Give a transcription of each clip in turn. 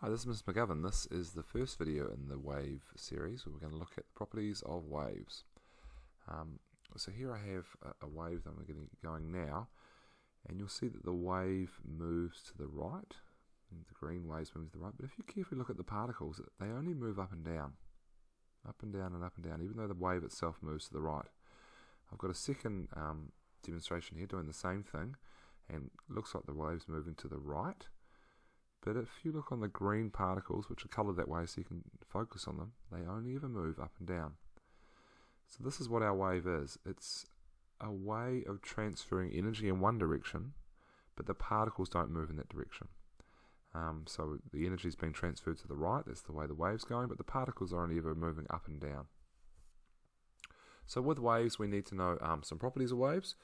Hi, this is Mr. McGovern. This is the first video in the wave series where we're going to look at the properties of waves. So here I have a wave that I'm getting going now, and you'll see that the wave moves to the right, and the green waves move to the right, but if you carefully look at the particles, they only move up and down, up and down and up and down, even though the wave itself moves to the right. I've got a second demonstration here doing the same thing, and it looks like the wave's moving to the right. But if you look on the green particles, which are coloured that way so you can focus on them, they only ever move up and down. So this is what our wave is. It's a way of transferring energy in one direction, but the particles don't move in that direction. So the energy is being transferred to the right, that's the way the wave's going, but the particles are only ever moving up and down. So with waves, we need to know some properties of waves.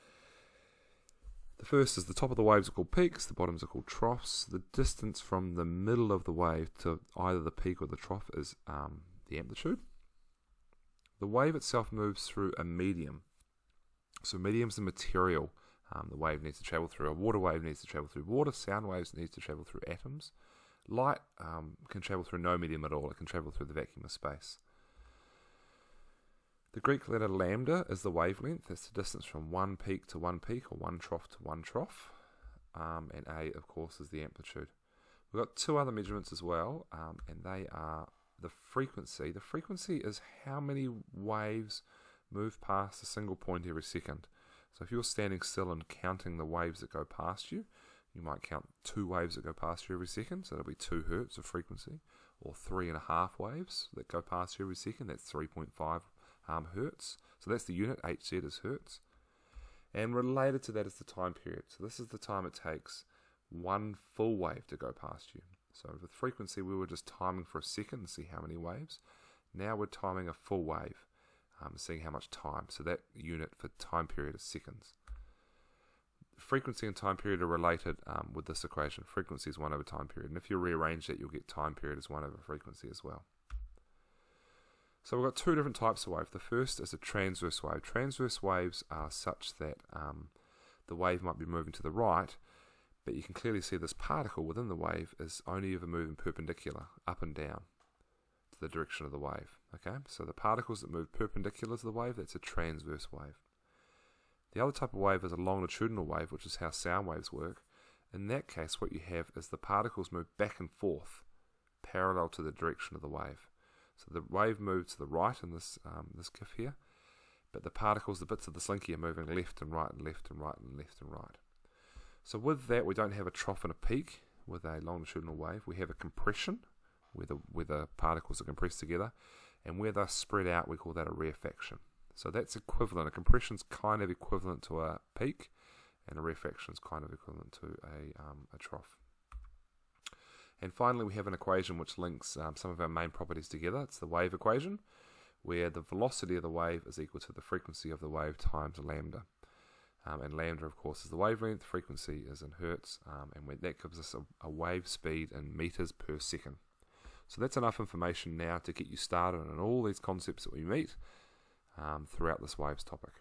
The first is the top of the waves are called peaks, the bottoms are called troughs. The distance from the middle of the wave to either the peak or the trough is the amplitude. The wave itself moves through a medium. So medium's the material the wave needs to travel through. A water wave needs to travel through water, sound waves need to travel through atoms. Light can travel through no medium at all, it can travel through the vacuum of space. The Greek letter lambda is the wavelength. That's the distance from one peak to one peak, or one trough to one trough. And A, of course, is the amplitude. We've got two other measurements as well, and they are the frequency. The frequency is how many waves move past a single point every second. So if you're standing still and counting the waves that go past you, you might count 2 waves that go past you every second, so that'll be 2 hertz of frequency, or 3.5 waves that go past you every second, that's 3.5 hertz. So that's the unit, Hz is hertz. And related to that is the time period. So this is the time it takes one full wave to go past you. So with frequency, we were just timing for a second to see how many waves. Now we're timing a full wave, seeing how much time. So that unit for time period is seconds. Frequency and time period are related with this equation. Frequency is 1 over time period. And if you rearrange that, you'll get time period as 1 over frequency as well. So we've got 2 different types of wave. The first is a transverse wave. Transverse waves are such that the wave might be moving to the right, but you can clearly see this particle within the wave is only ever moving perpendicular, up and down, to the direction of the wave. Okay, so the particles that move perpendicular to the wave, that's a transverse wave. The other type of wave is a longitudinal wave, which is how sound waves work. In that case, what you have is the particles move back and forth, parallel to the direction of the wave. So the wave moves to the right in this GIF here, but the particles, the bits of the slinky, are moving left and right and left and right and left and right. So with that, we don't have a trough and a peak with a longitudinal wave. We have a compression, where the particles are compressed together, and where they're spread out, we call that a rarefaction. So that's equivalent. A compression is kind of equivalent to a peak, and a rarefaction is kind of equivalent to a trough. And finally, we have an equation which links some of our main properties together. It's the wave equation, where the velocity of the wave is equal to the frequency of the wave times lambda. And lambda, of course, is the wavelength, frequency is in hertz, and that gives us a wave speed in meters per second. So that's enough information now to get you started on all these concepts that we meet throughout this waves topic.